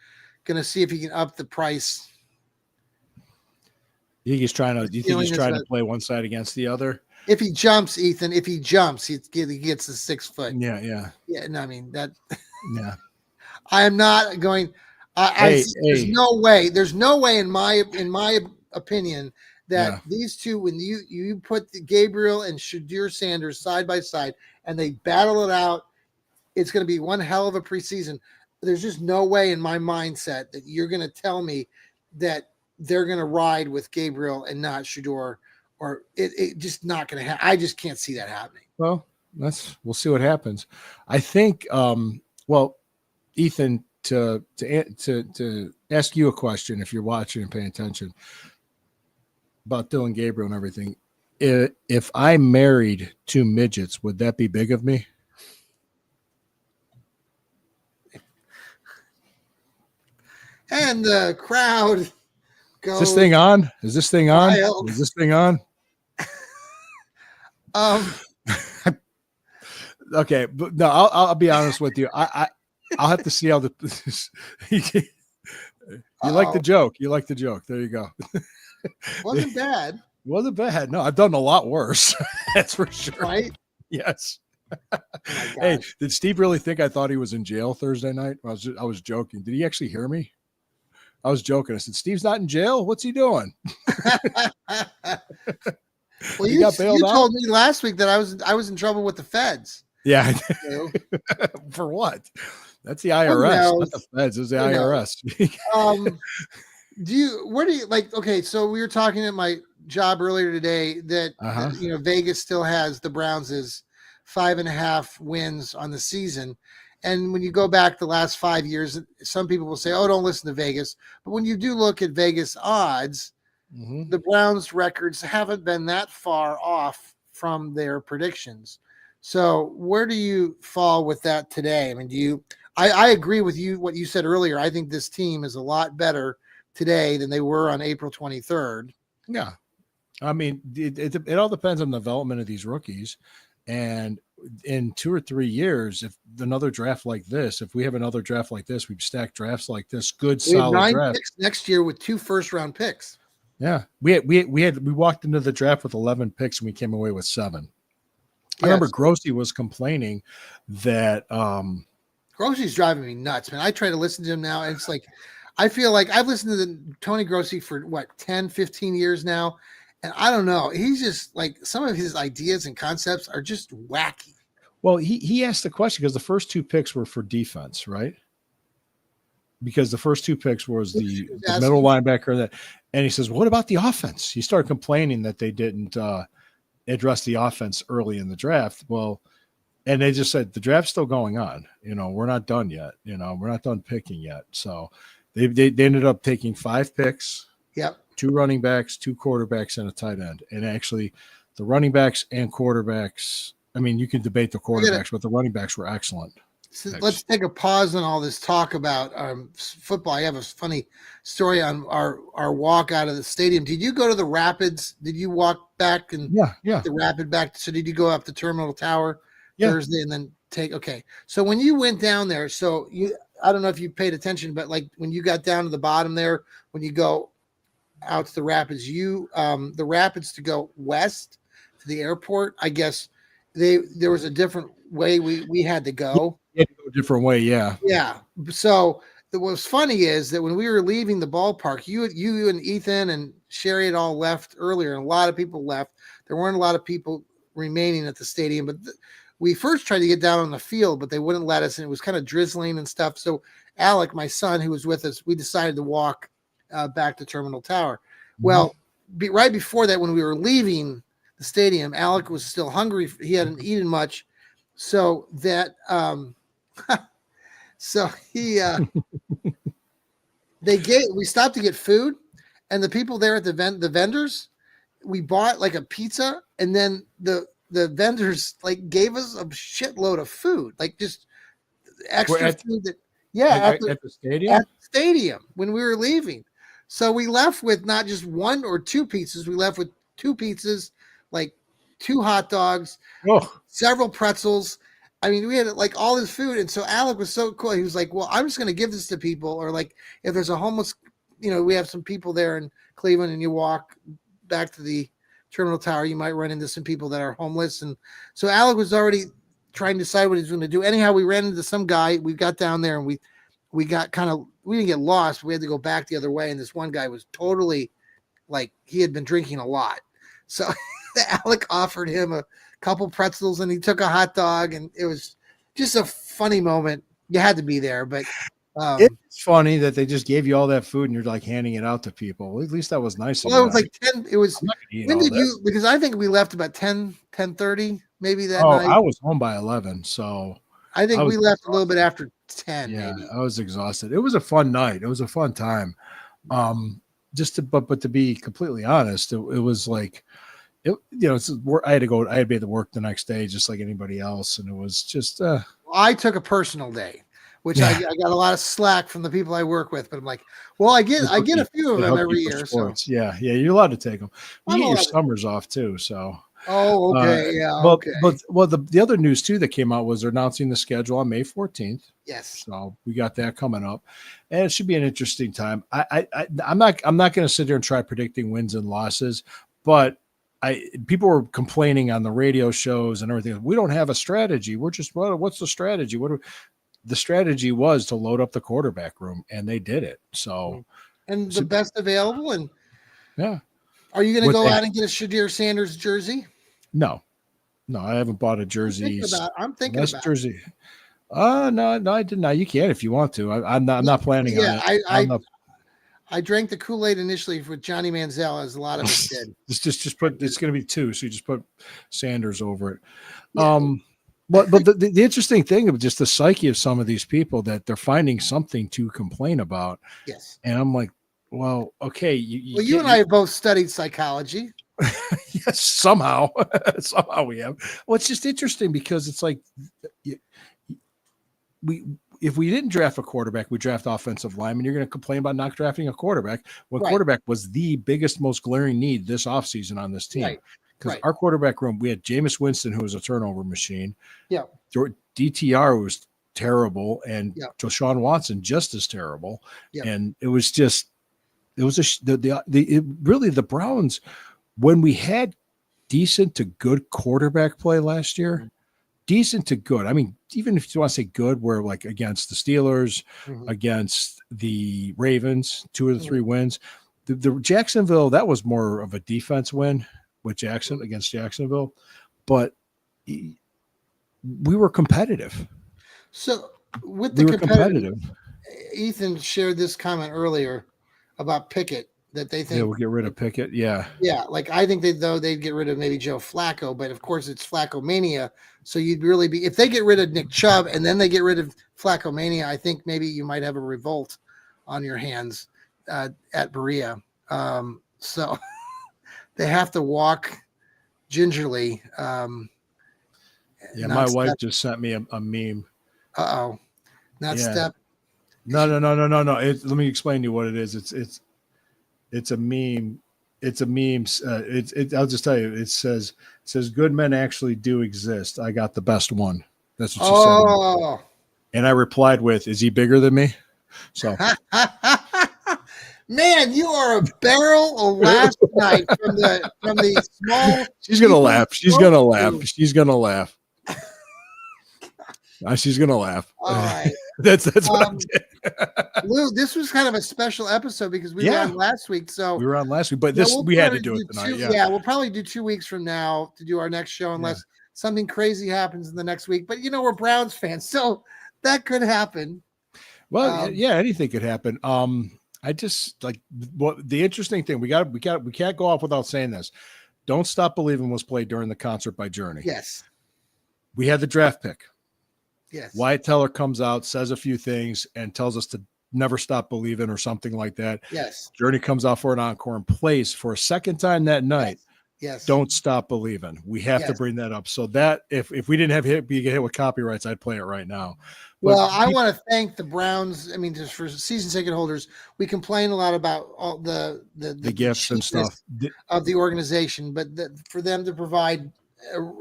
going to see if he can up the price? You think he's trying to play one side against the other? If he jumps, Ethan, he gets the 6 foot. Yeah. No, I mean that. Yeah. I am not going. There's no way. There's no way in my opinion that these two, when you put Gabriel and Shadur Sanders side by side and they battle it out, it's going to be one hell of a preseason. There's just no way in my mindset that you're going to tell me that they're going to ride with Gabriel and not Shadur, or it just not going to happen. I just can't see that happening. Well, we'll see what happens. I think, Ethan, to ask you a question, if you're watching and paying attention about Dylan Gabriel and everything, if I married 2 midgets, would that be big of me? And the crowd goes. Is this thing on? Is this thing on? Okay, but no, I'll be honest with you. I'll have to see how you like the joke. You like the joke. There you go. Wasn't bad. Wasn't bad. No, I've done a lot worse. That's for sure. Right? Yes. Hey, did Steve really think I thought he was in jail Thursday night? I was joking. Did he actually hear me? I was joking. I said, Steve's not in jail. What's he doing? Well, you told me last week that I was in trouble with the feds. Yeah. For what? That's the IRS, not the feds. It's the IRS. Okay, so we were talking at my job earlier today that Vegas still has the Browns as 5.5 wins on the season. And when you go back the last 5 years, some people will say, oh, don't listen to Vegas. But when you do look at Vegas odds, the Browns records haven't been that far off from their predictions. So where do you fall with that today? I mean, I agree with you, what you said earlier. I think this team is a lot better today than they were on April 23rd. Yeah. I mean, it all depends on the development of these rookies. And in 2 or 3 years, if we have another draft like this, we've stacked drafts like this, solid draft next year with 2 first-round picks. Yeah. We walked into the draft with 11 picks and we came away with 7. I remember Grossi was complaining that Grossi's driving me nuts, man. I try to listen to him now, and it's like I feel like I've listened to Tony Grossi for 10, 15 years now, and I don't know. He's just like, some of his ideas and concepts are just wacky. Well, he asked the question because the first 2 picks were for defense, right? Because the first 2 picks was the middle linebacker, and he says, "What about the offense?" He started complaining that they didn't address the offense early in the draft. Well, and they just said the draft's still going on. We're not done yet. We're not done picking yet. So they ended up taking 5 picks. Yep. 2 running backs, 2 quarterbacks, and a tight end. And actually, the running backs and quarterbacks. I mean, you can debate the quarterbacks, but the running backs were excellent. So let's take a pause on all this talk about football. I have a funny story on our walk out of the stadium. Did you go to the Rapids? Did you walk back and the Rapid back? So did you go up the Terminal Tower Thursday and then okay. So when you went down there, I don't know if you paid attention, but like when you got down to the bottom there, when you go out to the Rapids, the Rapids to go west to the airport, I guess there was a different way we had to go. You had to go different way. Yeah. Yeah. So what's funny is that when we were leaving the ballpark, you and Ethan and Sherry had all left earlier, and a lot of people left. There weren't a lot of people remaining at the stadium, but we first tried to get down on the field, but they wouldn't let us, and it was kind of drizzling and stuff. So Alec, my son, who was with us, we decided to walk back to Terminal Tower. Well, right before that, when we were leaving the stadium, Alec was still hungry. He hadn't eaten much. So that, so he, we stopped to get food, and the people there at the vendors, we bought like a pizza, and then the vendors like gave us a shitload of food, like just extra food at the stadium? At the stadium when we were leaving. So we left with not just one or two pizzas, we left with 2 pizzas, like 2 hot dogs, several pretzels. I mean, we had like all this food. And so Alec was so cool. He was like, well, I'm just going to give this to people. Or like if there's a homeless, we have some people there in Cleveland and you walk back to the Terminal Tower, you might run into some people that are homeless. And so Alec was already trying to decide what he's going to do. Anyhow, we ran into some guy. We got down there and we got we didn't get lost. We had to go back the other way. And this one guy was totally like, he had been drinking a lot. So Alec offered him a couple pretzels and he took a hot dog, and it was just a funny moment. You had to be there, but it's funny that they just gave you all that food and you're like handing it out to people. At least that was nice. Well, it was like 10. It was, when did you, because I think we left about 10:30, maybe that night. I was home by 11. So I think we left a little bit after 10. Yeah, maybe. I was exhausted. It was a fun night. It was a fun time. But to be completely honest, it was like, I had to be at work the next day, just like anybody else. And it was just, I took a personal day, which I got a lot of slack from the people I work with, but I'm like, well, I get a few of them every year. So yeah, you're allowed to take them. You get your summers off too. So, okay. The other news too that came out was they're announcing the schedule on May 14th. Yes. So we got that coming up, and it should be an interesting time. I'm not going to sit there and try predicting wins and losses, but people were complaining on the radio shows and everything. We don't have a strategy. We're just, what's the strategy? The strategy was to load up the quarterback room, and they did it. So, and the best available. And yeah, are you going to go out and get a Shadir Sanders jersey? No, I haven't bought a jersey. I'm thinking about jersey. No, I did not. You can if you want to. I'm not planning on it. I drank the Kool-Aid initially with Johnny Manziel, as a lot of us did. Just put, it's going to be 2, so you just put Sanders over it. Yeah. But the interesting thing of just the psyche of some of these people, that they're finding something to complain about. Yes. And I'm like, well, okay. You and I have both studied psychology. Yes, somehow we have. Well, it's just interesting because it's like if we didn't draft a quarterback, we draft offensive lineman. You're going to complain about not drafting a quarterback when quarterback was the biggest, most glaring need this offseason on this team. Right. Because our quarterback room, we had Jameis Winston, who was a turnover machine. Yeah. DTR was terrible, and Deshaun Watson just as terrible. Yeah. And it was just, really the Browns, when we had decent to good quarterback play last year, decent to good. I mean, even if you want to say good, we're like against the Steelers, against the Ravens, 2 of the 3 wins. The Jacksonville, that was more of a defense win with against Jacksonville, but we were competitive. So with the competitive, Ethan shared this comment earlier about Pickett, that they think we'll get rid of Pickett. Yeah. Like I think they'd get rid of maybe Joe Flacco, but of course it's Flacco mania. So you'd really be, if they get rid of Nick Chubb and then they get rid of Flacco mania, I think maybe you might have a revolt on your hands at Berea. So they have to walk gingerly. My wife just sent me a meme. Not step. No. Let me explain to you what it is. It's a meme. It's a meme. I'll just tell you. It says good men actually do exist. I got the best one. That's what she said. And I replied with, "Is he bigger than me?" So. Man, you are a barrel of last night from the small. She's gonna laugh. She's gonna laugh. She's gonna laugh. All right. That's what I Um, did. Lou, this was kind of a special episode because we were on last week. So we were on last week, but we'll we had to probably do it tonight. we'll probably do 2 weeks from now to do our next show unless something crazy happens in the next week. But we're Browns fans, so that could happen. Well, anything could happen. I just like what the interesting thing we can't go off without saying this. Don't Stop Believing was played during the concert by Journey. Yes. We had the draft pick. Yes. Wyatt Teller comes out, says a few things, and tells us to never stop believing or something like that. Yes. Journey comes out for an encore and plays for a second time that night. Yes. Don't Stop Believing. We have to bring that up. So that if we didn't have be hit with copyrights, I'd play it right now. Well, I want to thank the Browns. I mean, just for season ticket holders, we complain a lot about all the gifts and stuff of the organization, but for them to provide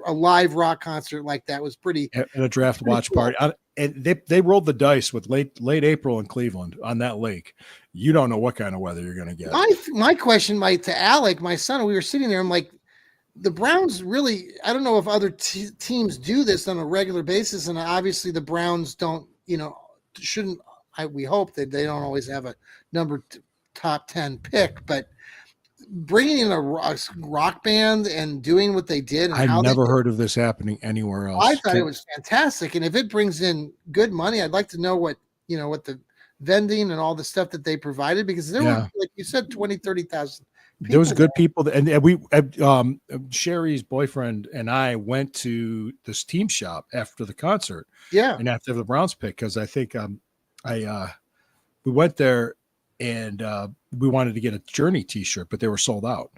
a live rock concert like that was pretty. And a draft watch party. And they rolled the dice with late April in Cleveland on that lake. You don't know what kind of weather you're going to get. My question, to Alec, my son, we were sitting there. I'm like, the Browns really, I don't know if other teams do this on a regular basis. And obviously the Browns don't, shouldn't, we hope that they don't always have a top 10 pick, but bringing in a rock band and doing what they did. And I've never heard of this happening anywhere else. I thought it was fantastic. And if it brings in good money, I'd like to know what the vending and all the stuff that they provided, because there were, like you said, 20, 30,000. There was good people, and we, Sherry's boyfriend and I went to this team shop after the concert. Yeah. And after the Browns pick, because I think we went there and we wanted to get a Journey t-shirt, but they were sold out.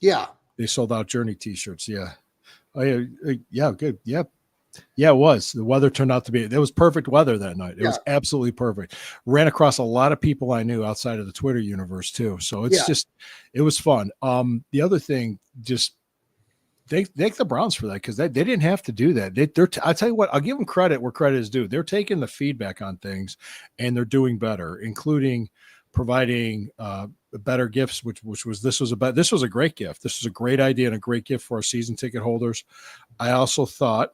Yeah. They sold out Journey t-shirts. Yeah. Oh, yeah. Good. Yeah. Yeah, it was. The weather turned out to be, it was perfect weather that night. It was absolutely perfect. Ran across a lot of people I knew outside of the Twitter universe too. So it's just, it was fun. The other thing, just thank the Browns for that, because they didn't have to do that. I'll tell you what, I'll give them credit where credit is due. They're taking the feedback on things and they're doing better, including providing better gifts, which was this was a great gift. This was a great idea and a great gift for our season ticket holders. I also thought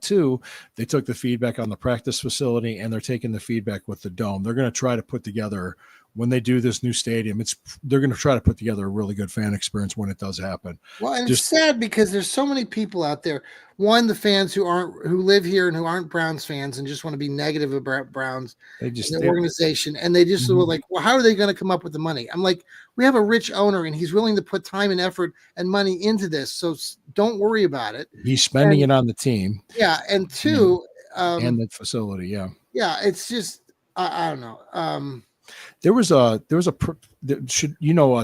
too, they took the feedback on the practice facility and they're taking the feedback with the dome. They're going to try to put together, when they do this new stadium, they're going to try to put together a really good fan experience when it does happen. Well, and it's sad because there's so many people out there. One, the fans who live here and who aren't Browns fans and just want to be negative about Browns, the organization, and they just were like, well, how are they going to come up with the money? I'm like, we have a rich owner and he's willing to put time and effort and money into this, so don't worry about it. He's spending it on the team. Yeah, and two, and the facility. Yeah, it's just I don't know.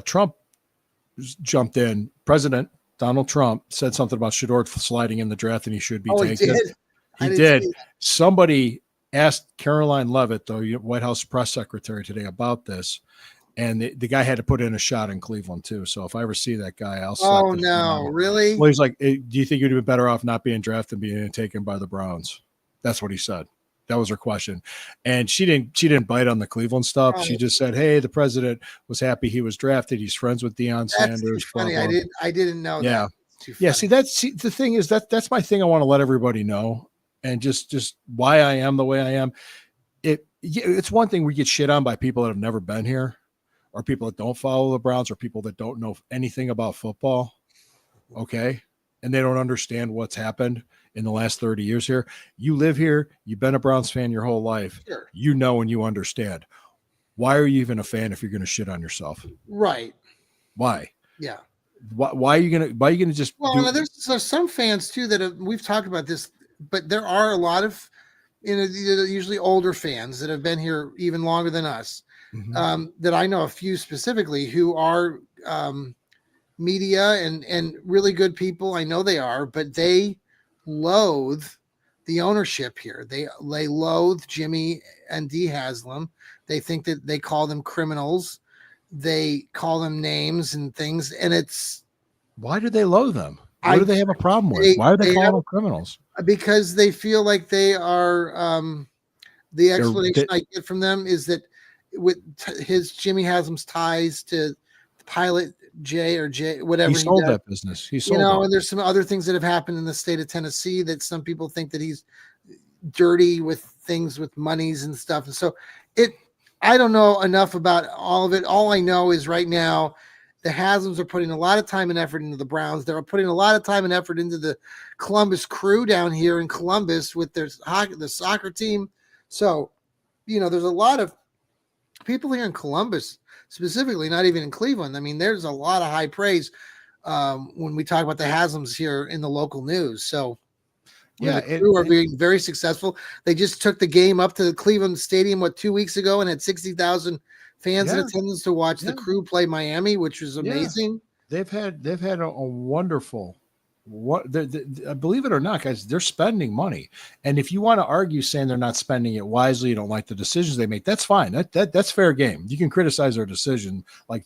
Trump jumped in. President Donald Trump said something about Shedeur sliding in the draft and he should be taken. He did. Somebody asked Caroline Leavitt, the White House press secretary, today about this, and the guy had to put in a shot in Cleveland too. So if I ever see that guy, I'll. Oh no, really? Well, he's like, hey, do you think you'd be better off not being drafted and being taken by the Browns? That's what he said. That was her question. And she didn't bite on the Cleveland stuff. Right. She just said, hey, the president was happy he was drafted. He's friends with Deion Sanders. Funny. I didn't know that. Yeah. See, the thing is that's my thing. I want to let everybody know, and just why I am the way I am. It's one thing we get shit on by people that have never been here, or people that don't follow the Browns, or people that don't know anything about football. Okay. And they don't understand what's happened in the last 30 years here. You live here. You've been a Browns fan your whole life. Sure. You know and you understand. Why are you even a fan if you're going to shit on yourself? Right. Why? Yeah. Why are you going to just? Well, there's some fans too we've talked about this, but there are a lot of, usually older fans that have been here even longer than us. Mm-hmm. That I know a few specifically who are media and really good people. I know they are, but they loathe the ownership here. They loathe Jimmy and Dee Haslam. They think that they call them criminals. They call them names and things. And why do they loathe them? What do they have a problem with? Why are they calling them criminals? Because they feel like they are. The explanation I get from them is that with Jimmy Haslam's ties to the Pilot J, whatever He sold does. that business. He sold And there's some other things that have happened in the state of Tennessee that some people think that he's dirty with things with monies and stuff. And so I don't know enough about all of it. All I know is right now the Haslams are putting a lot of time and effort into the Browns. They're putting a lot of time and effort into the Columbus Crew down here in Columbus with the soccer team. So, there's a lot of people here in Columbus, specifically, not even in Cleveland. I mean, there's a lot of high praise when we talk about the Haslams here in the local news. So, the Crew are being very successful. They just took the game up to the Cleveland Stadium 2 weeks ago and had 60,000 fans in attendance to watch the Crew play Miami, which was amazing. They've had a wonderful. Believe it or not, guys, they're spending money. And if you want to argue saying they're not spending it wisely, you don't like the decisions they make, that's fine. That's fair game. You can criticize their decision, like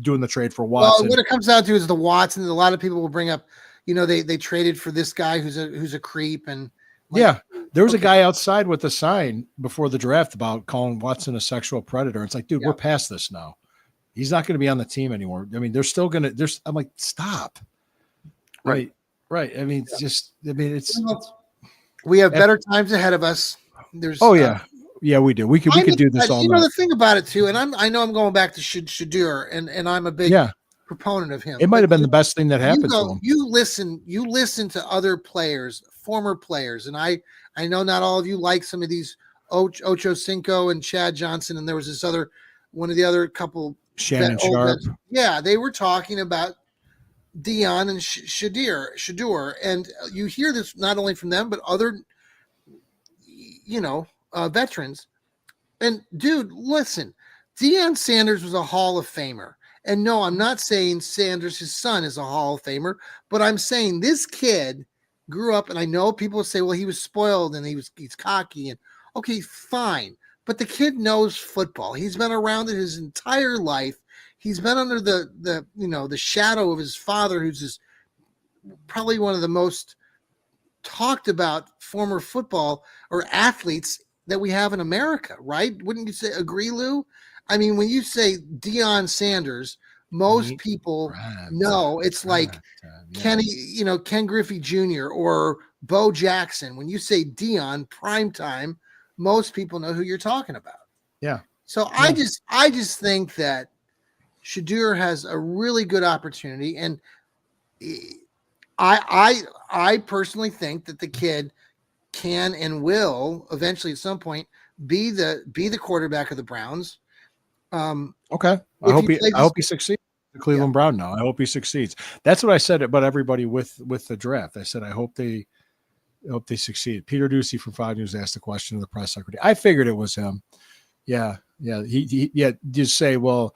doing the trade for Watson. Well, what it comes down to is the Watson. A lot of people will bring up, they traded for this guy who's a creep. And there was a guy outside with a sign before the draft about calling Watson a sexual predator. It's like, dude, we're past this now. He's not going to be on the team anymore. I mean, they're still going to, I'm like, stop. Right. I mean, we have better times ahead of us. There's we do. We could do this all night. The thing about it too, and I know I'm going back to Shedeur, and I'm a big proponent of him. It might have been the best thing that happened to him. You listen to other players, former players, and I know not all of you like some of these Ocho Cinco and Chad Johnson, and there was this other one of the other couple Shannon Sharp. They were talking about Deion and Shedeur, and you hear this not only from them but other, veterans. And dude, listen, Deion Sanders was a Hall of Famer, and no, I'm not saying Sanders, his son, is a Hall of Famer, but I'm saying this kid grew up, and I know people say, well, he was spoiled and he's cocky, and okay, fine, but the kid knows football. He's been around it his entire life. He's been under the shadow of his father, who's probably one of the most talked about former football or athletes that we have in America, right? Wouldn't you agree, Lou? I mean, when you say Deion Sanders, most people know it's like Ken Griffey Jr. or Bo Jackson. When you say Deion primetime, most people know who you're talking about. Yeah. So I just think that Shedeur has a really good opportunity, and I personally think that the kid can and will eventually at some point be the quarterback of the Browns. Okay, I hope he succeeds. The Cleveland Brown now. I hope he succeeds. That's what I said about everybody with the draft. I said I hope they succeed. Peter Ducey from Fox News asked the question of the press secretary. I figured it was him. Yeah. He just say, well,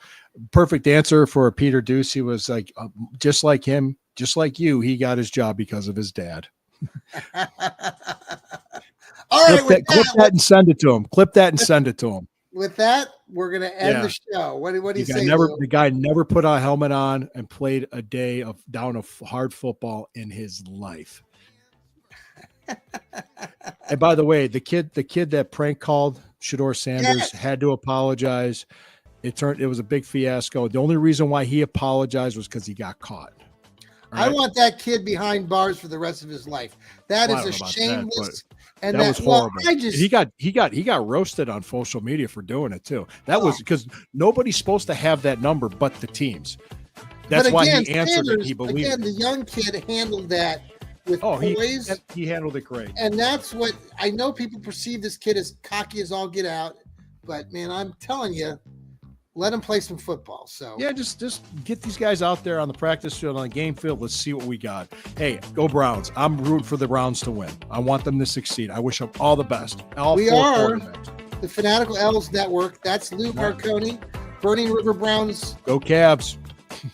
perfect answer for Peter Ducey was like, just like him, just like you, he got his job because of his dad. All right, clip that and send it to him. Clip that and send it to him. With that, we're going to end the show. What do you say? The guy never put a helmet on and played a day of hard football in his life. And by the way, the kid that prank called Shedeur Sanders had to apologize. It was a big fiasco. The only reason why he apologized was because he got caught. Right? I want that kid behind bars for the rest of his life. That is a shameless. That was horrible. He got roasted on social media for doing it too. That was because nobody's supposed to have that number but the teams. That's why he answered it. He believed it. The young kid handled that with poise. He handled it great. And that's what I know. People perceive this kid as cocky as all get out, but man, I'm telling you, let him play some football. So yeah, just get these guys out there on the practice field, on the game field. Let's see what we got. Hey, go Browns! I'm rooting for the Browns to win. I want them to succeed. I wish them all the best. We are the Fanatical Elves Network. That's Lou Marconi, Burning River Browns. Go Cavs!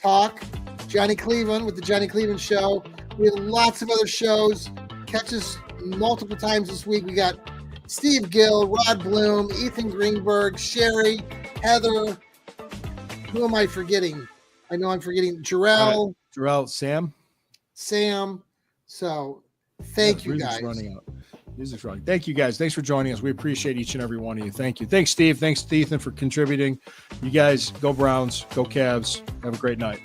Talk. Johnny Cleveland with the Johnny Cleveland Show. We have lots of other shows. Catch us multiple times this week. We got Steve Gill, Rod Bloom, Ethan Greenberg, Sherry, Heather. Who am I forgetting? I know I'm forgetting Jarrell. Sam. So thank you guys. Running out. Music's wrong. Thank you guys. Thanks for joining us. We appreciate each and every one of you. Thank you. Thanks, Steve. Thanks, Ethan, for contributing. You guys go Browns, go Cavs. Have a great night.